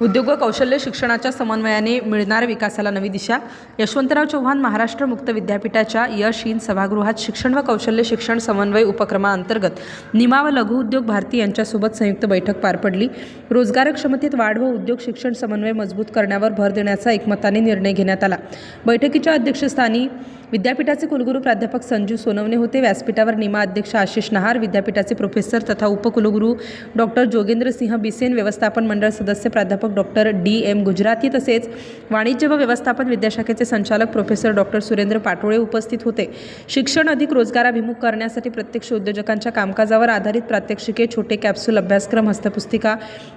उद्योग व कौशल्य शिक्षणाच्या समन्वयाने मिळणाऱ्या विकासाला नवी दिशा. यशवंतराव चव्हाण महाराष्ट्र मुक्त विद्यापीठाच्या यश-इन सभागृहात शिक्षण व कौशल्य शिक्षण समन्वय उपक्रमाअंतर्गत निमा व लघु उद्योग भारती यांच्यासोबत संयुक्त बैठक पार पडली. रोजगारक्षमतेत वाढ व उद्योग शिक्षण समन्वय मजबूत करण्यावर भर देण्याचा एकमताने निर्णय घेण्यात आला. बैठकीच्या अध्यक्षस्थानी विद्यापीठाचे कुलगुरू प्राध्यापक संजू सोनवणे होते. व्यासपीठावर निमा अध्यक्ष आशिष नहार, विद्यापीठाचे प्रोफेसर तथा उपकुलगुरू डॉक्टर जोगेंद्र सिंह बिसेन, व्यवस्थापन मंडळ सदस्य प्राध्यापक डॉक्टर डी.एम. गुजराती तसेच वाणिज्य व व्यवस्थापन विद्याशाखेचे संचालक प्रोफेसर डॉक्टर सुरेंद्र पाटोळे उपस्थित होते. शिक्षण अधिक रोजगाराभिमुख करण्यासाठी प्रत्यक्ष उद्योजकांच्या कामकाजावर आधारित प्रात्यक्षिके, छोटे कॅप्सूल अभ्यासक्रम, हस्तपुस्तिका,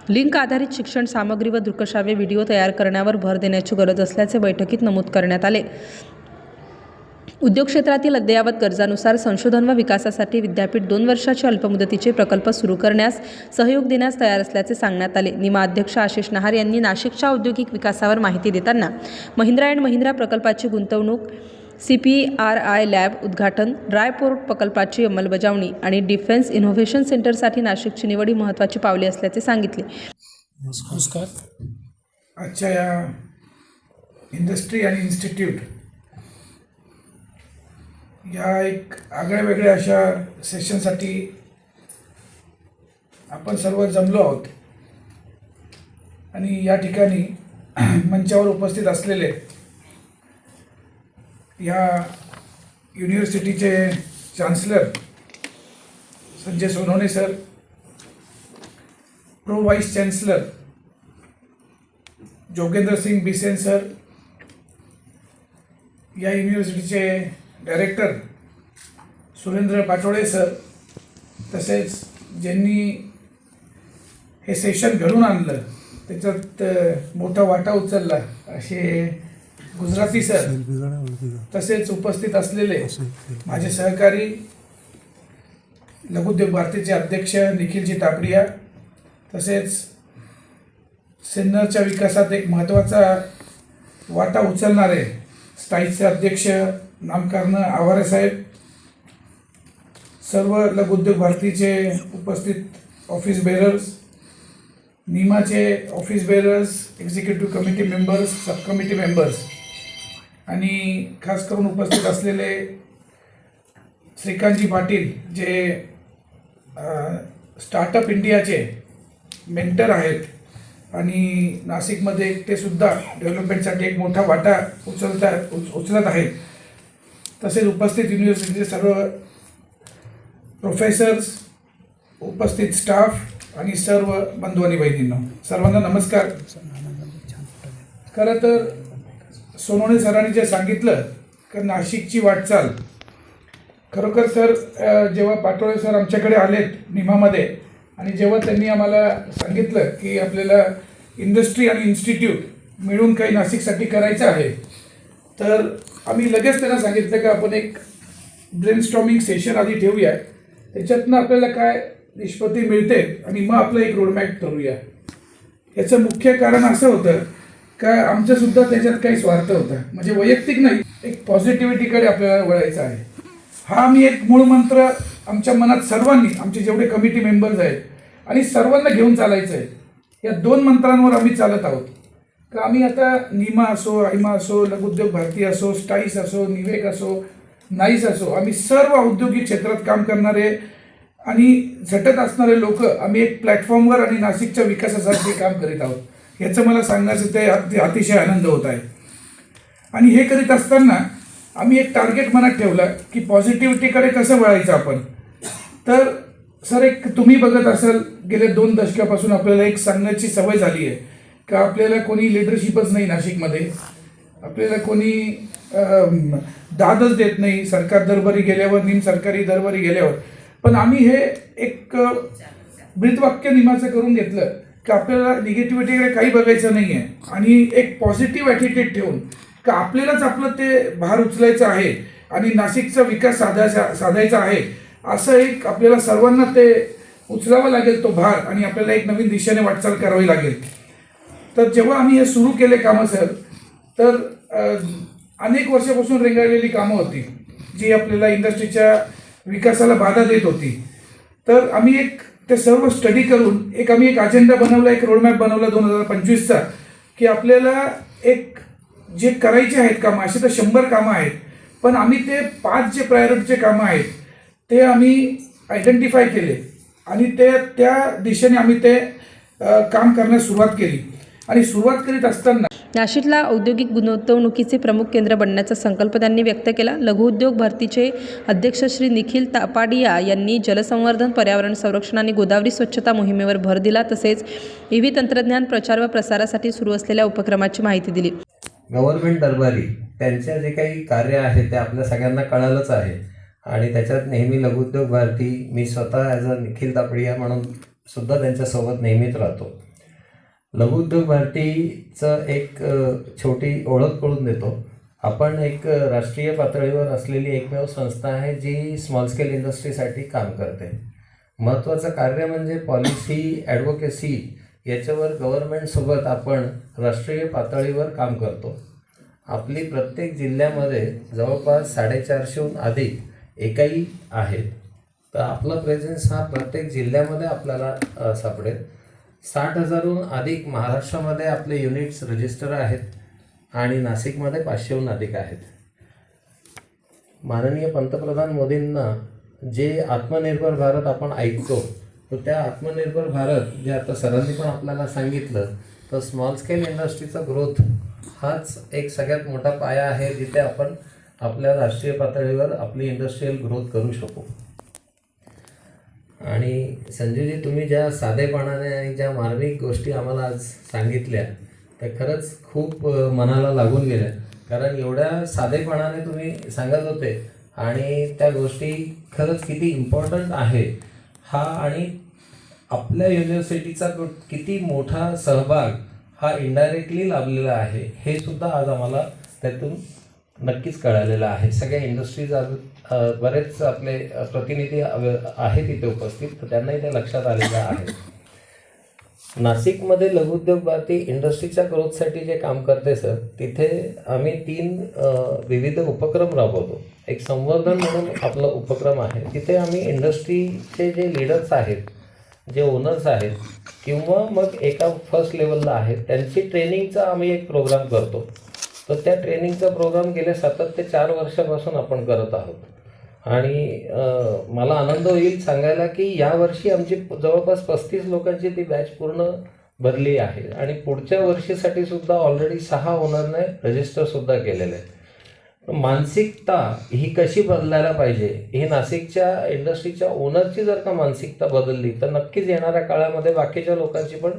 लिंक आधारित शिक्षण सामग्री व दृकश्राव्य व्हिडिओ तयार करण्यावर भर देण्याची गरज असल्याचे बैठकीत नमूद करण्यात आले. उद्योग क्षेत्रातील अद्ययावत गरजांनुसार संशोधन व विकासासाठी विद्यापीठ 2 वर्षाचे अल्पमुदतीचे प्रकल्प सुरू करण्यास सहयोग देण्यास तयार असल्याचे सांगण्यात आले. निमा अध्यक्ष आशिष नहार यांनी नाशिकच्या औद्योगिक विकासावर माहिती देताना महिंद्रा अँड महिंद्रा प्रकल्पाची गुंतवणूक, CPRI लॅब उद्घाटन, ड्रायपोर्ट प्रकल्पाची अंमलबजावणी आणि डिफेन्स इनोव्हेशन सेंटरसाठी नाशिकची निवड ही महत्त्वाची पावले असल्याचे सांगितले. नमस्कार. आजच्या या इंडस्ट्री आणि इन्स्टिट्यूट या एक आगळ्या वेगळ्या अशा सेशनसाठी आपण सर्व जमलो आहोत आणि या ठिकाणी मंचावर उपस्थित असलेले या युनिव्हर्सिटीचे chancellor Sanjay Sonawane sir, pro vice chancellor Jogendra Singh Bisen sir, या युनिव्हर्सिटीचे डायरेक्टर सुरेंद्र पाटोळे सर, तसेच ज्यांनी हे सेशन घडून आणलं त्याच्यात मोठा वाटा उचलला असे गुजराती सर, तसेच उपस्थित असलेले माझे सहकारी लघुउद्योग भारतीचे अध्यक्ष निखिलजी तापडिया, तसेच सिन्नरच्या विकासात एक महत्त्वाचा वाटा उचलणारे स्टाईचे अध्यक्ष नामकर्ण आवारे साहेब, सर्व लघुउद्योग भारतीचे उपस्थित ऑफिस बेरर्स, निमाचे office bearers, executive committee members, sub committee members आणि खास करून उपस्थित असलेले श्रीकांतजी पाटील जे स्टार्टअप इंडियाचे मेंटर आहेत आणि नाशिकमध्ये ते सुद्धा डेव्हलपमेंटसाठी एक मोठा वाटा उचलत आहेत. तसेच उपस्थित युनिव्हर्सिटीचे सर्व प्रोफेसर्स, उपस्थित स्टाफ आणि सर्व बंधू आणि बहिणींनो, सर्वांना नमस्कार. खरं तर सोनवणे सरांनी जे सांगितलं की नाशिकची वाटचाल, खरोखर सर जेव्हा पाटोळे सर आमच्याकडे आलेत निमामध्ये आणि जेव्हा त्यांनी आम्हाला सांगितलं की आपल्याला इंडस्ट्री आणि इन्स्टिट्यूट मिळून काही नाशिकसाठी करायचं आहे, तर आम्ही लगेच त्यांना सांगितलं की आपण एक ब्रेनस्टॉर्मिंग सेशन आधी ठेवूया, त्याच्यातनं आपल्याला काय निष्पत्ती मिळते आणि मग आपलं एक रोडमॅप करूया. याचं मुख्य कारण असं होतं का आमचंसुद्धा त्याच्यात काही स्वार्थ होता, म्हणजे वैयक्तिक नाही, एक पॉझिटिव्हिटीकडे आपल्याला वळायचं आहे. हा आम्ही एक मूळ मंत्र आमच्या मनात सर्वांनी, आमचे जेवढे कमिटी मेंबर्स आहेत आणि सर्वांना घेऊन चालायचं आहे. या 2 मंत्रांवर आम्ही चालत आहोत. का आम्ही आता निमा असो, आयमा असो, लघुउद्योग भारती असो, स्टाईस असो, निवेक असो, नाईस असो, आम्ही सर्व औद्योगिक क्षेत्रात काम करणारे आणि झटत असणारे लोक आम्ही एक प्लॅटफॉर्मवर आणि नाशिकच्या विकासासाठी काम करीत आहोत. याचं मला सांगण्याचं ते अतिशय आनंद होत आहे. आणि हे करीत असताना आम्ही एक टार्गेट मनात ठेवलं की पॉझिटिव्हिटीकडे कसं वळायचं आपण. तर सर एक तुम्ही बघत असाल गेल्या 2 दशकापासून आपल्याला एक सांगण्याची सवय झाली आहे का आपल्याला कोणी लिडरशिपच नाही नाशिकमध्ये, आपल्याला कोणी दादच देत नाही सरकार दरबारी गेल्यावर, निम सरकारी दरबारी गेल्यावर. पण आम्ही हे एक ब्रीदवाक्य निमाचं करून घेतलं की आपल्याला निगेटिव्हिटीकडे काही बघायचं नाही आहे आणि एक पॉझिटिव्ह ॲटिट्यूड ठेवून का आपल्यालाच आपलं ते भार उचलायचं आहे आणि नाशिकचा विकास साधायचा आहे, असं एक आपल्याला सर्वांना ते उचलावं लागेल तो भार आणि आपल्याला एक नवीन दिशेने वाटचाल करावी लागेल. तर जेव्हा आम्ही हे सुरू केले कामं सर, तर अनेक वर्षापासून रेंगाळलेली कामं होती जी आपल्याला इंडस्ट्रीच्या विकासाला बाधा देत होती. तर आम्ही एक ते सर्व स्टडी करून आम्ही एक अजेंडा बनवला, एक रोडमॅप बनवला 2025चा, की आपल्याला एक जे करायचे आहेत कामं, असे तर 100 कामं आहेत, पण आम्ही ते 5 जे प्रायोरिटीचे कामं आहेत ते आम्ही आयडेंटिफाय केले आणि त्या दिशेने आम्ही ते काम करण्यास सुरुवात केली. आणि सुरुवात करीत असताना नाशिकला औद्योगिक गुंतवणुकीचे प्रमुख केंद्र बनण्याचा संकल्प त्यांनी व्यक्त केला. लघुउद्योग भरतीचे अध्यक्ष श्री निखिल तापाडिया यांनी जलसंवर्धन, पर्यावरण संरक्षण आणि गोदावरी स्वच्छता मोहिमेवर भर दिला. तसेच EV तंत्रज्ञान प्रचार व प्रसारासाठी सुरू असलेल्या उपक्रमाची माहिती दिली. गव्हर्नमेंट दरबारी त्यांचे जे काही कार्य आहे ते आपल्या सगळ्यांना कळालंच आहे आणि त्याच्यात नेहमी लघुउद्योग भारती, मी स्वतः ॲज अ निखिल तापडिया म्हणून सुद्धा त्यांच्यासोबत नेहमीच राहतो. लघुउद्योग भारतीचं एक छोटी ओळख करून देतो. आपण एक राष्ट्रीय पातळीवर असलेली एकमेव संस्था आहे जी स्मॉल स्केल इंडस्ट्रीसाठी काम करते. महत्त्वाचं कार्य म्हणजे पॉलिसी ॲडव्होकेसी याच्यावर गव्हर्नमेंटसोबत आपण राष्ट्रीय पातळीवर काम करतो. आपली प्रत्येक जिल्ह्यामध्ये जवळपास 450हून अधिक एकाई आहेत. तर आपला प्रेझेन्स हा प्रत्येक जिल्ह्यामध्ये आपल्याला सापडेल. 60,000हून अधिक महाराष्ट्रामध्ये आपले युनिट्स रजिस्टर आहेत आणि नाशिकमध्ये 500हून अधिक आहेत. माननीय पंतप्रधान मोदींना जे आत्मनिर्भर भारत आपण ऐकतो, तर त्या आत्मनिर्भर भारत जे आता सरांनी पण आपल्याला सांगितलं, तर स्मॉल स्केल इंडस्ट्रीचा ग्रोथ हाच एक सगळ्यात मोठा पाया आहे जिथे आपण आपल्या राष्ट्रीय पातळीवर आपली इंडस्ट्रीयल ग्रोथ करू शकू. आणि संजूजी, तुम्ही ज्या साधेपणाने आणि ज्या मार्मिक गोष्टी आम्हाला आज सांगितल्या त्या खरंच खूप मनाला लागून गेल्या. कारण एवढ्या साधेपणाने तुम्ही सांगत होते आणि त्या गोष्टी खरंच किती इम्पॉर्टंट आहे हा, आणि आपल्या युनिव्हर्सिटीचा किती मोठा सहभाग हा इनडायरेक्टली लाभलेला आहे हे सुद्धा आज आम्हाला त्यातून नक्कीच कळालेलं आहे. सगळ्या इंडस्ट्रीज आज बरेच आपले प्रतिनिधी आहेत इथे उपस्थित, तर त्यांनाही ते लक्षात आलेलं आहे. नाशिकमध्ये लघुउद्योग भारती इंडस्ट्रीच्या ग्रोथसाठी जे काम करते सर, तिथे आम्ही 3 विविध उपक्रम राबवतो. एक संवर्धन म्हणून आपला उपक्रम आहे. तिथे आम्ही इंडस्ट्रीचे जे लीडर्स आहेत, जे ओनर्स आहेत किंवा मग एका फर्स्ट लेवलला आहेत, त्यांची ट्रेनिंगचा आम्ही एक प्रोग्राम करतो. तर त्या ट्रेनिंगचा प्रोग्राम गेल्या 7 ते 4 वर्षापासून आपण करत आहोत. आणि मला आनंद होईल सांगायला की यावर्षी आमची जवळपास 35 लोकांची ती बॅच पूर्ण भरली आहे आणि पुढच्या वर्षीसाठी सुद्धा ऑलरेडी 6 ओनरने रजिस्टरसुद्धा केलेलं आहे. मानसिकता ही कशी बदलायला पाहिजे, ही नाशिकच्या इंडस्ट्रीच्या ओनरची जर का मानसिकता बदलली तर नक्कीच येणाऱ्या काळामध्ये बाकीच्या लोकांची पण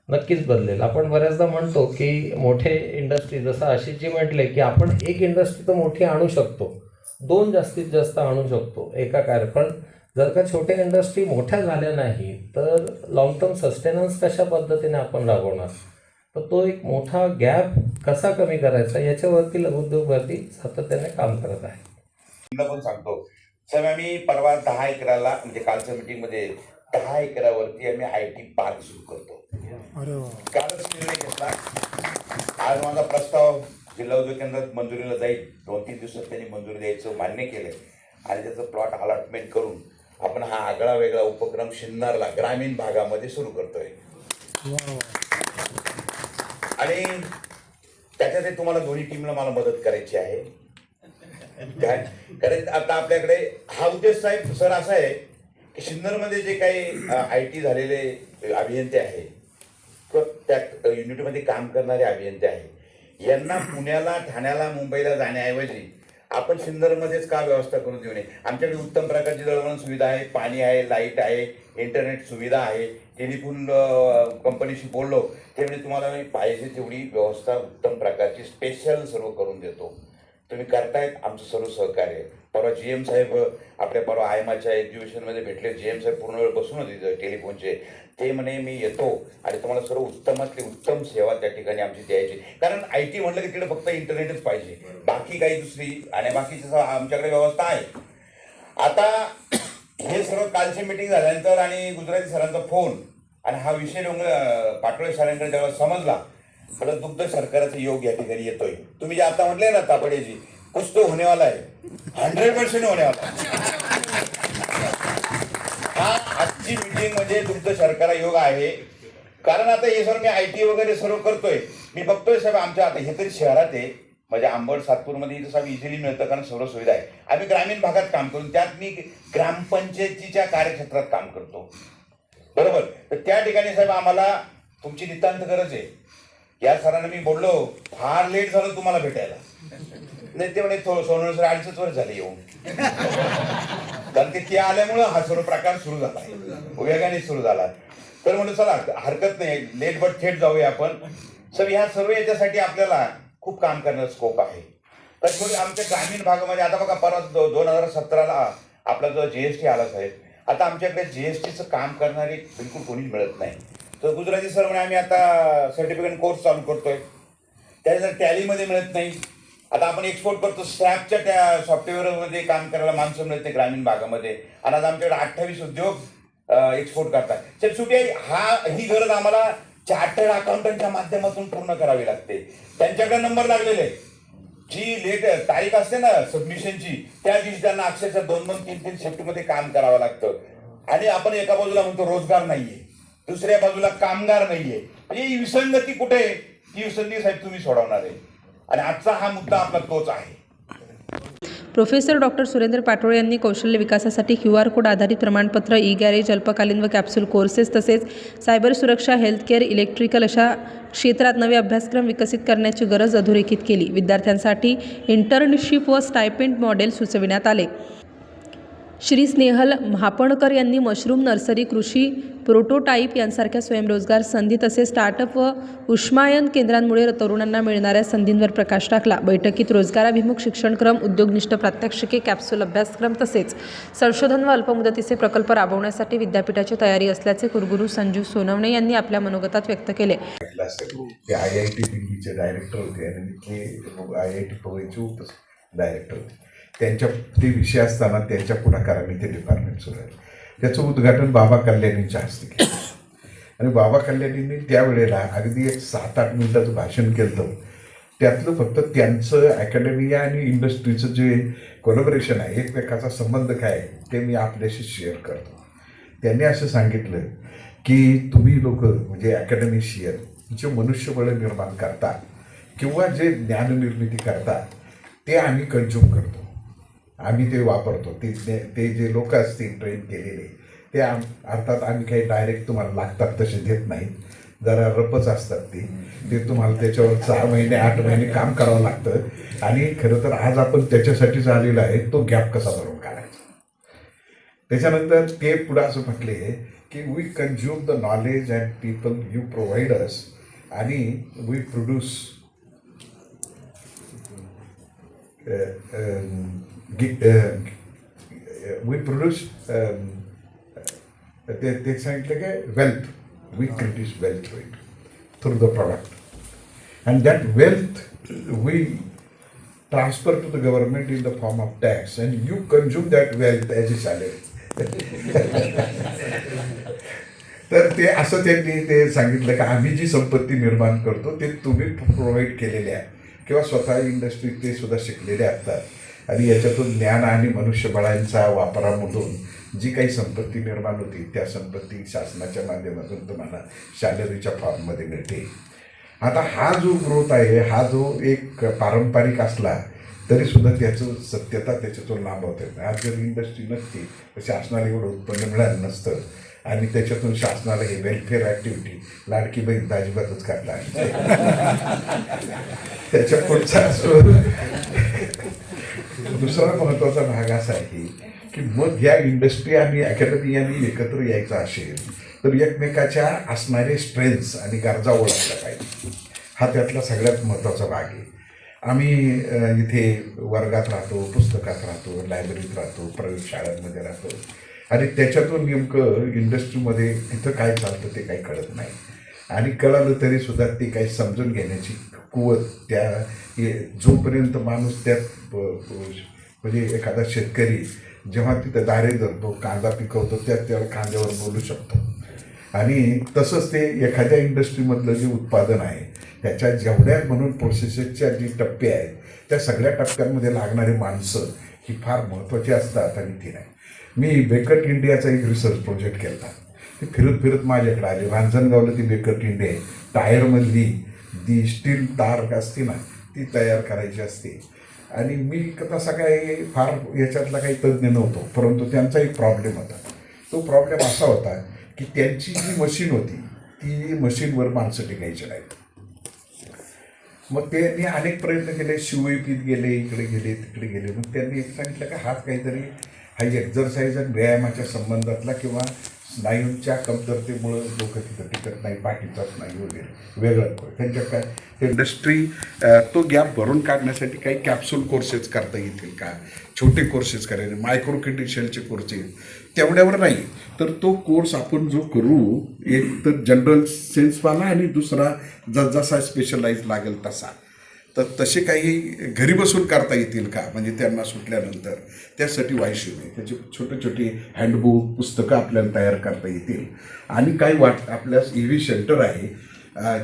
नक्कीच बदलेल. आपण बऱ्याचदा म्हणतो की मोठे इंडस्ट्री, जसं आशिषजी म्हटले की आपण एक इंडस्ट्री तर मोठी आणू शकतो, 2 जास्तीत जास्त आणू शकतो एका कार्य, पण जर का छोट्या इंडस्ट्री मोठ्या झाल्या नाही तर लॉंग टर्म सस्टेनन्स कशा पद्धतीने आपण राबवणार, तर तो एक मोठा गॅप कसा कमी करायचा याच्यावरती लघुउद्योग भारती सातत्याने काम करत आहे. पण सांगतो साहेब, आम्ही परवा 10 एकराला, म्हणजे कालच्या मीटिंगमध्ये 10 एकरावरती आम्ही IT पार्क सुरू करतो. कालच निर्णय घेतला. आज माझा प्रस्ताव जिल्हा उद्योग केंद्रात मंजुरीला जाईल. 2-3 दिवसात त्यांनी मंजुरी द्यायचं मान्य केलं आणि त्याचं प्लॉट अलॉटमेंट करून आपण हा आगळा वेगळा उपक्रम शिन्नरला ग्रामीण भागामध्ये सुरू करतोय. आणि त्याच्यात तुम्हाला दोन्ही टीमला मला मदत करायची आहे. काय कारण आता आपल्याकडे हा उद्देश साहेब सर असा आहे की सिन्नरमध्ये जे काही IT झालेले अभियंते आहे किंवा त्या युनिटमध्ये काम करणारे अभियंते आहे, यांना पुण्याला, ठाण्याला, मुंबईला जाण्याऐवजी आपण सिन्नरमध्येच का व्यवस्था करून देऊ नये. आमच्याकडे उत्तम प्रकारची दळणवळण सुविधा आहे, पाणी आहे, लाईट आहे, इंटरनेट सुविधा आहे. टेलिफोन कंपनीशी बोललो त्यावेळी तुम्हाला मी पाहिजे तेवढी व्यवस्था उत्तम प्रकारची स्पेशल सर्व करून देतो. तुम्ही करतायत आमचं सर्व सहकार्य. परवा GM साहेब आपल्या परवा आयमाच्या एक्झिबिशनमध्ये भेटले. GM साहेब पूर्ण वेळ बसून होते टेलिफोनचे. ते म्हणे मी येतो आणि तुम्हाला सर्व उत्तमातली उत्तम सेवा त्या ठिकाणी आमची द्यायची. कारण IT म्हटलं की तिकडे फक्त इंटरनेटच पाहिजे, बाकी काही दुसरी आणि बाकीची आमच्याकडे व्यवस्था आहे. आता हे सर्व कालची मीटिंग झाल्यानंतर आणि गुजराती सरांचा फोन आणि हा विषय पाटोळे सरांकडे जेव्हा समजला, मला दुग्ध सरकाराचा योग या ठिकाणी येतोय. तुम्ही जे आता म्हटले ना तापडेजी, कुछ तो होने वाला है, 100% होने वाला है. हा आजची मीटिंग बिल्डिंग म्हणजे तुमचं शर्करा योग आहे. कारण आता हे सर मी IT वगैरे सर्व करतोय, मी बघतोय साहेब आमच्या आता हे तरी शहरात आहे म्हणजे आंबड सातपूरमध्ये इथं साहेब इझिली मिळतं कारण सर्व सुविधा आहे. आम्ही ग्रामीण भागात काम करून त्यात मी ग्रामपंचायतीच्या कार्यक्षेत्रात काम करतो, बरोबर. तर त्या ठिकाणी साहेब आम्हाला तुमची नितांत गरज आहे. या सरांना मी बोललो फार लेट झालं तुम्हाला भेटायला, नाही ते म्हणे सोनवणे सर 2.5 वर्ष झाले येऊन, कारण ते आल्यामुळं हा सर्व प्रकार सुरू झाला, वेगाने सुरू झाला. तर म्हणून चला हरकत नाही, लेट बट थेट जाऊया आपण. सर ह्या सर्व याच्यासाठी आपल्याला खूप काम करण्याचा स्कोप आहे. तर थोडी आमच्या ग्रामीण भागामध्ये आता बघा परत 2017ला आपला जो GST आला साहेब, आता आमच्याकडे GSTचं काम करणारे बिलकुल कोणीच मिळत नाही. तर गुजराती सर म्हणे आम्ही आता सर्टिफिकेट कोर्स चालू करतोय, त्याच्यासाठी टॅलीमध्ये मिळत नाही. आता आपण एक्सपोर्ट करतो स्क्रॅपच्या त्या सॉफ्टवेअरमध्ये काम करायला माणसं मिळत नाही ग्रामीण भागामध्ये, आणि आता आमच्याकडे 28 उद्योग एक्सपोर्ट करतात. तर शेवटी ही गरज आम्हाला चार्टर्ड अकाउंटंटच्या माध्यमातून पूर्ण करावी लागते. त्यांच्याकडे नंबर लागलेले आहे, जी लेट तारीख असते ना सबमिशनची त्या दिवशी त्यांना अक्षरशः 2-2, 3-3 शिफ्टमध्ये काम करावं लागतं. आणि आपण एका बाजूला म्हणतो रोजगार नाहीये, दुसऱ्या बाजूला कामगार नाहीये. म्हणजे ही विसंगती कुठे आहे, ही विसंगती साहेब तुम्ही सोडवणार आहे. आणि आजचा हा मुद्दा आपला तोच आहे. प्रोफेसर डॉक्टर सुरेंद्र पाटोळे यांनी कौशल्य विकासासाठी QR कोड आधारित प्रमाणपत्र, ई-गॅरेज, अल्पकालीन व कॅप्सूल कोर्सेस तसेच सायबर सुरक्षा, हेल्थकेअर, इलेक्ट्रिकल अशा क्षेत्रात नवे अभ्यासक्रम विकसित करण्याची गरज अधोरेखित केली. विद्यार्थ्यांसाठी इंटर्नशिप व स्टायपेंड मॉडेल सुचविण्यात आले. श्री स्नेहल महापणकर यांनी मशरूम नर्सरी, कृषी प्रोटोटाईप यांसारख्या स्वयंरोजगार संधी तसेच स्टार्टअप व उष्मायन केंद्रांमुळे तरुणांना मिळणाऱ्या संधींवर प्रकाश टाकला. बैठकीत रोजगाराभिमुख शिक्षणक्रम, उद्योगनिष्ठ प्रात्यक्षिके, कॅप्सूल अभ्यासक्रम तसेच संशोधन व अल्पमुदतीचे प्रकल्प राबवण्यासाठी विद्यापीठाची तयारी असल्याचे कुलगुरू संजीव सोनवणे यांनी आपल्या मनोगतात व्यक्त केले. ते IIT दिल्लीचे डायरेक्टर होते आणि ते IIT पुणेचे डायरेक्टर होते. त्यांच्या ते विषय असताना त्यांच्या पुढाकाराने ते डिपार्टमेंट सुरू आहे. त्याचं उद्घाटन बाबा कल्याणींच्या हस्ते केलं आणि बाबा कल्याणींनी त्यावेळेला अगदी एक 7-8 मिनिटाचं भाषण केलं. त्यातलं फक्त त्यांचं अकॅडमिया आणि इंडस्ट्रीचं जे कोलॅबोरेशन आहे, एकमेकाचा संबंध काय आहे, ते मी आपल्याशी शेअर करतो. त्यांनी असं सांगितलं की तुम्ही लोक म्हणजे अकॅडमिशियन जे मनुष्यबळ निर्माण करता किंवा जे ज्ञाननिर्मिती करतात ते आम्ही कंझ्युम करतो, आम्ही ते वापरतो. ते जे लोक असतील ट्रेन केलेले ते अर्थात आम्ही काही डायरेक्ट तुम्हाला लागतात तसे देत नाहीत, जरा रपच असतात ते तुम्हाला त्याच्यावर 4 महिने 8 महिने काम करावं लागतं. आणि खरं तर आज आपण त्याच्यासाठीच आलेलो आहे, तो गॅप कसा भरून काढायचा. त्याच्यानंतर ते पुढं असं म्हटले की we consume the knowledge and people you provide us आणि वी प्रोड्यूस ते सांगितलं की wealth, we create wealth through the product and that wealth we transfer to the government in the form of tax and you consume that wealth as a salary. तर ते असं त्यांनी ते सांगितलं की आम्ही जी संपत्ती निर्माण करतो ते तुम्ही प्रोव्हाइड केलेले आहे किंवा स्वतः इंडस्ट्रीत ते सुद्धा शिकलेले असतात आणि याच्यातून ज्ञान आणि मनुष्यबळांच्या वापरामधून जी काही संपत्ती निर्माण होती त्या संपत्ती शासनाच्या माध्यमातून तुम्हाला सॅलरीच्या फॉर्ममध्ये मिळते. आता हा जो ग्रोथ आहे, हा जो एक पारंपरिक असला तरीसुद्धा त्याचं सत्यता त्याच्यातून लांब होते. आज जर इंडस्ट्री नसती तर शासनाला एवढं उत्पन्न मिळालं नसतं आणि त्याच्यातून शासनाला हे वेलफेअर ॲक्टिव्हिटी लाडकी बहीण दाजीबातच काढला. त्याच्या पुढचा दुसरा महत्त्वाचा भाग असा आहे की मग या इंडस्ट्री आणि अकॅडमी यांनी एकत्र यायचं असेल तर एकमेकाच्या असणारे स्ट्रेंथ्स आणि गरजा ओळखल्या पाहिजे. हा त्यातला सगळ्यात महत्त्वाचा भाग आहे. आम्ही इथे वर्गात राहतो, पुस्तकात राहतो, लायब्ररीत राहतो, प्रयोगशाळांमध्ये राहतो आणि त्याच्यातून नेमकं इंडस्ट्रीमध्ये तिथं काय चालतं ते काही कळत नाही आणि कळालं तरीसुद्धा ते काही समजून घेण्याची कुवत त्या जोपर्यंत माणूस त्यात म्हणजे एखादा शेतकरी जेव्हा तिथं दारे धरतो, कांदा पिकवतो, त्याला कांद्यावर बोलू शकतो. आणि तसंच ते एखाद्या इंडस्ट्रीमधलं जे उत्पादन आहे त्याच्या जेवढ्या म्हणून प्रोसेसेसच्या जी टप्पे आहेत त्या सगळ्या टप्प्यांमध्ये लागणारी माणसं ही फार महत्त्वाची असतात आणि ती नाही. मी बेकट इंडियाचा एक रिसर्च प्रोजेक्ट केला. ते फिरत फिरत माझ्याकडे आले. रांजणगावला ती बेकर टिंडे आहे, टायरमधली ती स्टील तार असते ना ती तयार करायची असते. आणि मी तसा काही फार याच्यातला काही तज्ज्ञ नव्हतो, परंतु त्यांचा एक प्रॉब्लेम होता. तो प्रॉब्लेम असा होता की त्यांची जी मशीन होती ती मशीनवर माणसं टिकायची नाहीत. मग त्यांनी अनेक प्रयत्न केले, शिवयपीत गेले, इकडे गेले तिकडे गेले. मग त्यांनी एक सांगितलं की हाच काहीतरी हा एक्झरसाईज आणि व्यायामाच्या संबंधातला किंवा स्नायूंच्या कमतरतेमुळं लोक तिथं टिकत नाही, पाठीचा स्नायू वगैरे वेगळं. त्यांच्या काय इंडस्ट्री तो गॅप भरून काढण्यासाठी काही कॅप्सूल कोर्सेस करता येतील का, छोटे कोर्सेस करायचे, मायक्रो क्रेडेन्शियलचे कोर्सेस तेवढ्यावर नाही. तर तो कोर्स आपण जो करू, एक तर जनरल सेन्सवाला आणि दुसरा जसा स्पेशलाइज लागेल तसा, तर तसे काही घरी बसून करता येतील का, म्हणजे त्यांना सुटल्यानंतर त्यासाठी वायशिव आहे. त्याची छोटे छोटे हँडबुक पुस्तकं आपल्याला तयार करता येतील. आणि काही आपल्या EV सेंटर आहे,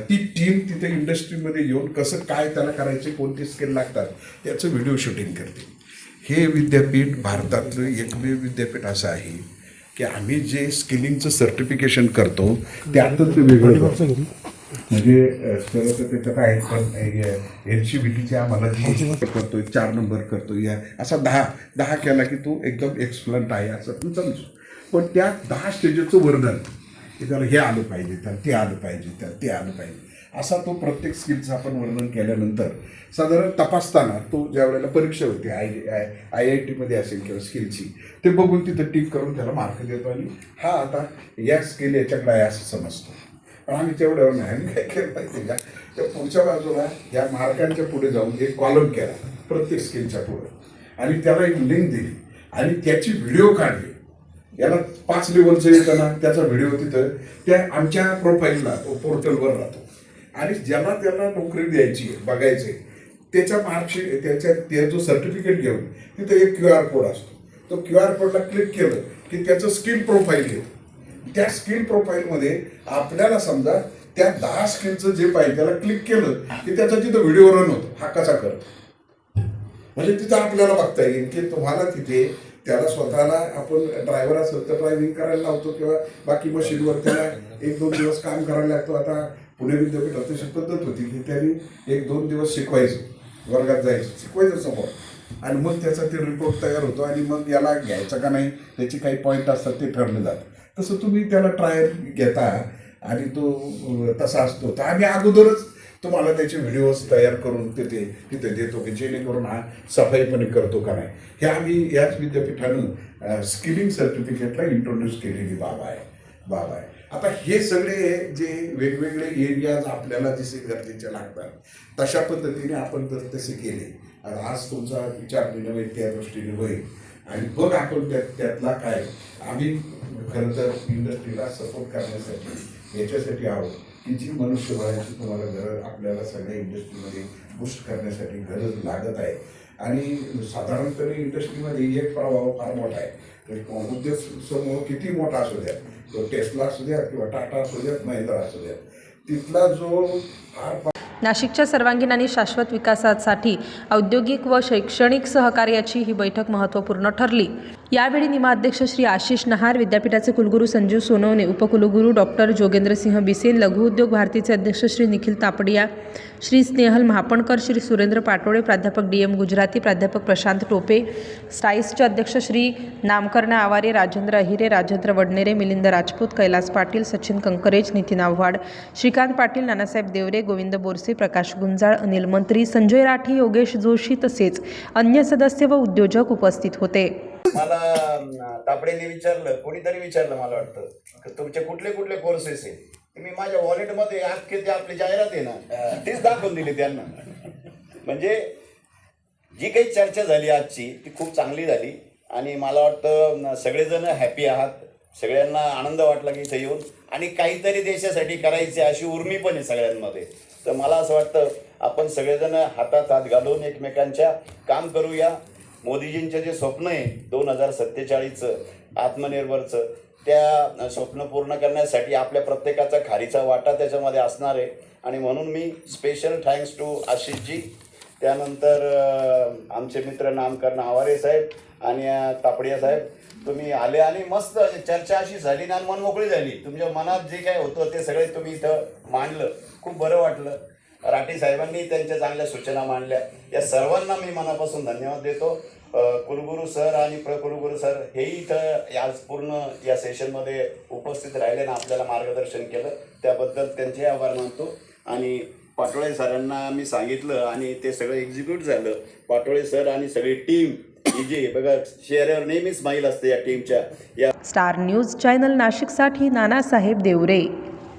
ती टीम तिथे इंडस्ट्रीमध्ये येऊन कसं काय त्याला करायचे, कोणते स्किल लागतात त्याचं व्हिडिओ शूटिंग करते. हे विद्यापीठ भारतातलं एकमेव विद्यापीठ असं आहे की आम्ही जे स्किलिंगचं सर्टिफिकेशन करतो त्यातच ते वेगळं करतो. म्हणजे सर्व तर त्याच्यात आहेत, पण LCBTचे आम्हाला जी करतोय 4 नंबर करतो या असा 10 केला की तो एकदम एक्सलंट आहे असं तू समजू. पण त्या 10 स्टेजेसचं वर्णन की त्याला हे आलं पाहिजे, त्याला ते आलं पाहिजे, त्याला ते आलं पाहिजे, असा तो प्रत्येक स्किलचं आपण वर्णन केल्यानंतर साधारण तपासताना तो ज्या वेळेला परीक्षा होते IIT असेल किंवा स्किलची, ते बघून तिथं टिक करून त्याला मार्क देतो आणि हा आता या स्किल याच्याकडे आहे असं समजतो. पण आम्ही तेवढ्यावर नाही. आम्ही काय केलं माहिती का, त्या पुढच्या बाजूला या मार्कांच्या पुढे जाऊन एक कॉलम केला प्रत्येक स्किलच्या पुढे आणि त्याला एक लिंक दिली आणि त्याची व्हिडिओ काढली. याला 5 लेवलचं येताना त्याचा व्हिडिओ तिथं त्या आमच्या प्रोफाईलला पोर्टलवर राहतो. आणि ज्याला त्याला नोकरी द्यायची बघायचे त्याच्या मार्कशीट त्या जो सर्टिफिकेट घेऊन तिथं एक QR कोड असतो. तो QR कोडला क्लिक केलं की त्याचं स्किल प्रोफाईल येतं. त्या स्किल प्रोफाईलमध्ये आपल्याला समजा त्या 10 स्किलचं जे पाहिजे त्याला क्लिक केलं की त्याचा तिथं व्हिडिओ रन होतो, हा कसा करतो. म्हणजे तिथं आपल्याला बघता येईल की तुम्हाला तिथे त्याला स्वतःला आपण ड्रायव्हर असेल तर ड्रायव्हिंग करायला लावतो किंवा बाकी मशीनवर त्याला 1-2 दिवस काम करायला लागतो. आता पुणे विद्यापीठात तशी पद्धत होती की त्यांनी 1-2 दिवस शिकवायचं, वर्गात जायचं, शिकवायचं समोर आणि मग त्याचा ते रिपोर्ट तयार होतो आणि मग याला घ्यायचं का नाही त्याचे काही पॉईंट असतात ते ठरले जातात. तसं तुम्ही त्याला ट्रायल घेता आणि तो तसा असतो. तर आम्ही अगोदरच तुम्हाला त्याचे व्हिडिओज तयार करून तिथे देतो की जेणेकरून हा सफाईपणे करतो का नाही. हे आम्ही याच विद्यापीठानं स्किलिंग सर्टिफिकेटला इंट्रोड्यूस केलेली बाब आहे. आता हे सगळे जे वेगवेगळे एरियाज आपल्याला जसे गरजेचे लागतात तशा पद्धतीने आपण जर तसे केले, आज तुमचा विचार विनिमय त्या दृष्टीने होईल आणि बघ आपण त्यातला काय. आम्ही खरं तर इंडस्ट्रीला सपोर्ट करण्यासाठी याच्यासाठी आहोत की जी मनुष्यबळाची तुम्हाला गरज आपल्याला सगळ्या इंडस्ट्रीमध्ये बूस्ट करण्यासाठी गरज लागत आहे. आणि साधारणपणे इंडस्ट्रीमध्ये एक प्रभाव फार मोठा आहे. उद्योग समूह किती मोठा असू द्या, तो टेस्ला असू द्या किंवा टाटा असू द्यात, महिंद्रा असू द्या, तिथला जो फार नाशिकच्या सर्वांगीण आणि शाश्वत विकासासाठी औद्योगिक व शैक्षणिक सहकार्याची ही बैठक महत्त्वपूर्ण ठरली. यावेळी निमाध्यक्ष श्री आशिष नहार, विद्यापीठाचे कुलगुरू संजीव सोनवणे, उपकुलगुरू डॉक्टर जोगेंद्रसिंह बिसेन, लघु उद्योग भारतीचे अध्यक्ष श्री निखिल तापडिया, श्री स्नेहल महापणकर, श्री सुरेंद्र पाटोळे, प्राध्यापक DM गुजराती, प्राध्यापक प्रशांत टोपे, स्टाईसचे अध्यक्ष श्री नामकर्ण आवारे, राजेंद्र अहिरे, राजेंद्र वडनेरे, मिलिंद राजपूत, कैलास पाटील, सचिन कंकरेज, नितीन आव्हाड, श्रीकांत पाटील, नानासाहेब देवरे, गोविंद बोरसे, प्रकाश गुंजाळ, अनिल मंत्री, संजय राठी, योगेश जोशी तसेच अन्य सदस्य व उद्योजक उपस्थित होते. मला तापडेने विचारलं, कोणीतरी विचारलं, मला वाटतं तुमचे कुठले कुठले कोर्सेस आहे. मी माझ्या वॉलेटमध्ये अख्खे ते आपली जाहिरात आहे ना तीच दाखवून दिली त्यांना. म्हणजे जी काही चर्चा झाली आजची ती खूप चांगली झाली आणि मला वाटतं सगळेजण हॅपी आहात, सगळ्यांना आनंद वाटला की इथे येऊन आणि काहीतरी देशासाठी करायचे अशी उर्मी पण आहे सगळ्यांमध्ये. तर मला असं वाटतं आपण सगळेजण हातात हात घालून एकमेकांच्या काम करूया. मोदीजींचं जे स्वप्न आहे 2047चं आत्मनिर्भरचं, त्या स्वप्न पूर्ण करण्यासाठी आपल्या प्रत्येकाचा खारीचा वाटा त्याच्यामध्ये असणार आहे. आणि म्हणून मी स्पेशल थँक्स टू आशिषजी, त्यानंतर आमचे मित्र नामकर्ण आवारे साहेब आणि तापडिया साहेब. तुम्ही आले आणि मस्त चर्चा अशी झाली ना, मन मोकळी झाली. तुमच्या मनात जे काय होतं ते सगळे तुम्ही इथं मांडलं. खूप बरं वाटलं. राठी साहेबांनी त्यांच्या चांगल्या सूचना मांडल्या. या सर्वांना मी मनापासून धन्यवाद देतो. कुलगुरू सर आणि प्रकुलगुरू सर हेही इथं आज पूर्ण या सेशनमध्ये उपस्थित राहिले ना, आपल्याला मार्गदर्शन केलं, त्याबद्दल त्यांचे आभार मानतो. आणि पाटोळे सरांना मी सांगितलं आणि ते सगळं एक्झिक्यूट झालं. पाटोळे सर आणि सगळी टीम ही जी बघा चेहऱ्यावर नेहमीच स्माईल असते या टीमच्या. या स्टार न्यूज चॅनल नाशिकसाठी नानासाहेब देवरे.